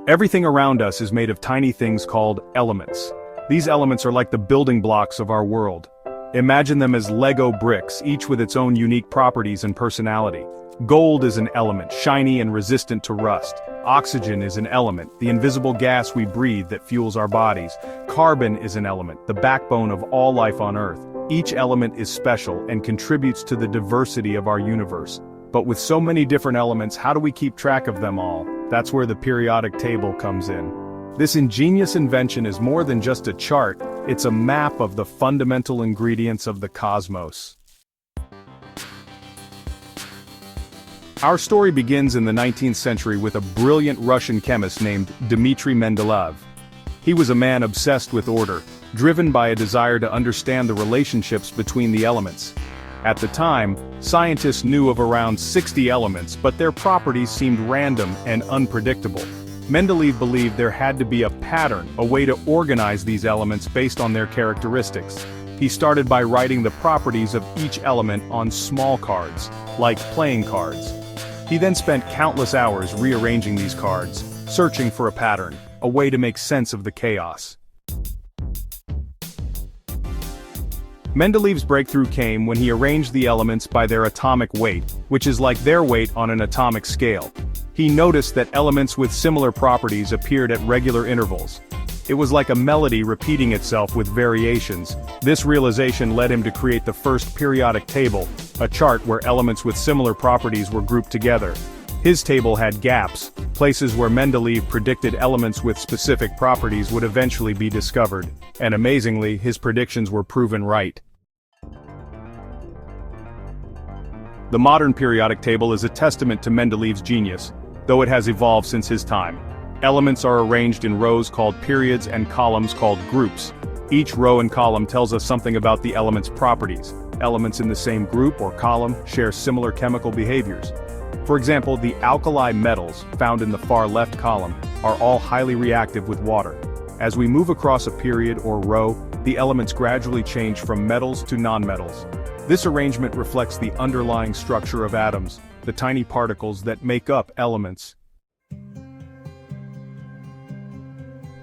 Everything around us is made of tiny things called elements. These elements are like the building blocks of our world. Imagine them as Lego bricks, each with its own unique properties and personality. Gold is an element, shiny and resistant to rust. Oxygen is an element, the invisible gas we breathe that fuels our bodies. Carbon is an element, the backbone of all life on Earth. Each element is special and contributes to the diversity of our universe. But with so many different elements, how do we keep track of them all? That's where the periodic table comes in. This ingenious invention is more than just a chart, it's a map of the fundamental ingredients of the cosmos. Our story begins in the 19th century with a brilliant Russian chemist named Dmitry Mendeleev. He was a man obsessed with order, driven by a desire to understand the relationships between the elements. At the time, scientists knew of around 60 elements, but their properties seemed random and unpredictable. Mendeleev believed there had to be a pattern, a way to organize these elements based on their characteristics. He started by writing the properties of each element on small cards, like playing cards. He then spent countless hours rearranging these cards, searching for a pattern, a way to make sense of the chaos. Mendeleev's breakthrough came when he arranged the elements by their atomic weight, which is like their weight on an atomic scale. He noticed that elements with similar properties appeared at regular intervals. It was like a melody repeating itself with variations. This realization led him to create the first periodic table, a chart where elements with similar properties were grouped together. His table had gaps, places where Mendeleev predicted elements with specific properties would eventually be discovered. And amazingly, his predictions were proven right. The modern periodic table is a testament to Mendeleev's genius, though it has evolved since his time. Elements are arranged in rows called periods and columns called groups. Each row and column tells us something about the element's properties. Elements in the same group or column share similar chemical behaviors. For example, the alkali metals, found in the far left column, are all highly reactive with water. As we move across a period or row, the elements gradually change from metals to nonmetals. This arrangement reflects the underlying structure of atoms, the tiny particles that make up elements.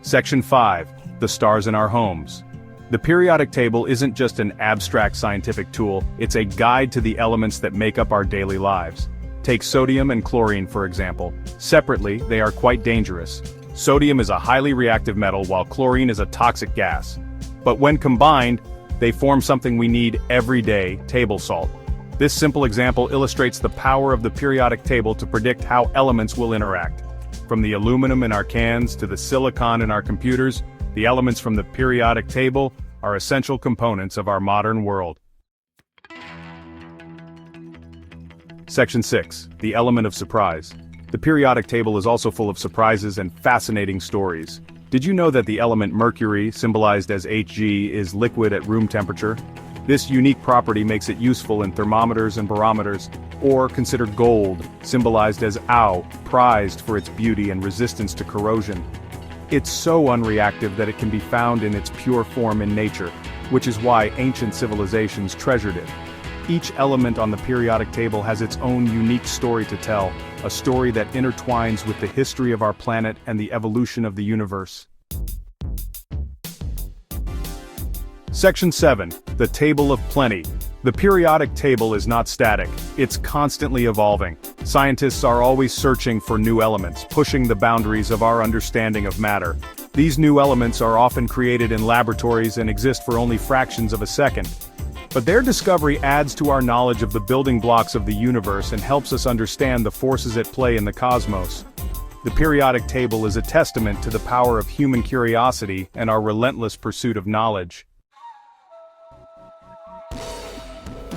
Section 5. The stars in our homes. The periodic table isn't just an abstract scientific tool, it's a guide to the elements that make up our daily lives. Take sodium and chlorine for example. Separately, they are quite dangerous. Sodium is a highly reactive metal while chlorine is a toxic gas. But when combined, they form something we need every day, table salt. This simple example illustrates the power of the periodic table to predict how elements will interact. From the aluminum in our cans to the silicon in our computers, the elements from the periodic table are essential components of our modern world. Section 6. The element of surprise. The periodic table is also full of surprises and fascinating stories. Did you know that the element mercury, symbolized as Hg, is liquid at room temperature? This unique property makes it useful in thermometers and barometers, or consider gold, symbolized as Au, prized for its beauty and resistance to corrosion. It's so unreactive that it can be found in its pure form in nature, which is why ancient civilizations treasured it. Each element on the periodic table has its own unique story to tell, a story that intertwines with the history of our planet and the evolution of the universe. Section 7. The Table of Plenty. The periodic table is not static, it's constantly evolving. Scientists are always searching for new elements, pushing the boundaries of our understanding of matter. These new elements are often created in laboratories and exist for only fractions of a second. But their discovery adds to our knowledge of the building blocks of the universe and helps us understand the forces at play in the cosmos. The periodic table is a testament to the power of human curiosity and our relentless pursuit of knowledge.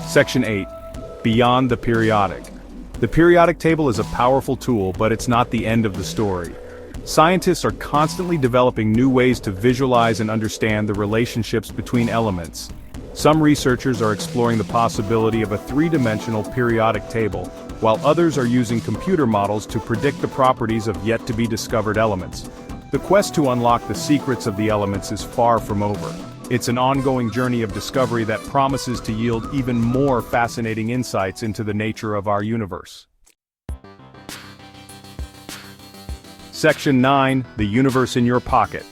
Section 8. Beyond the periodic. The periodic table is a powerful tool, but it's not the end of the story. Scientists are constantly developing new ways to visualize and understand the relationships between elements. Some researchers are exploring the possibility of a three-dimensional periodic table, while others are using computer models to predict the properties of yet-to-be-discovered elements. The quest to unlock the secrets of the elements is far from over. It's an ongoing journey of discovery that promises to yield even more fascinating insights into the nature of our universe. Section 9, the universe in your pocket.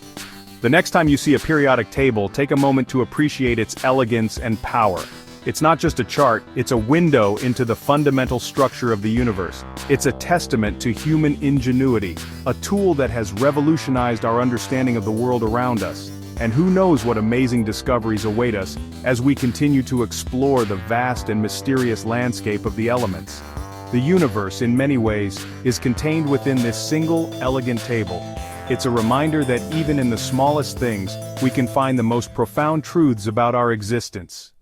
The next time you see a periodic table, take a moment to appreciate its elegance and power. It's not just a chart, it's a window into the fundamental structure of the universe. It's a testament to human ingenuity, a tool that has revolutionized our understanding of the world around us. And who knows what amazing discoveries await us as we continue to explore the vast and mysterious landscape of the elements. The universe, in many ways, is contained within this single, elegant table. It's a reminder that even in the smallest things, we can find the most profound truths about our existence.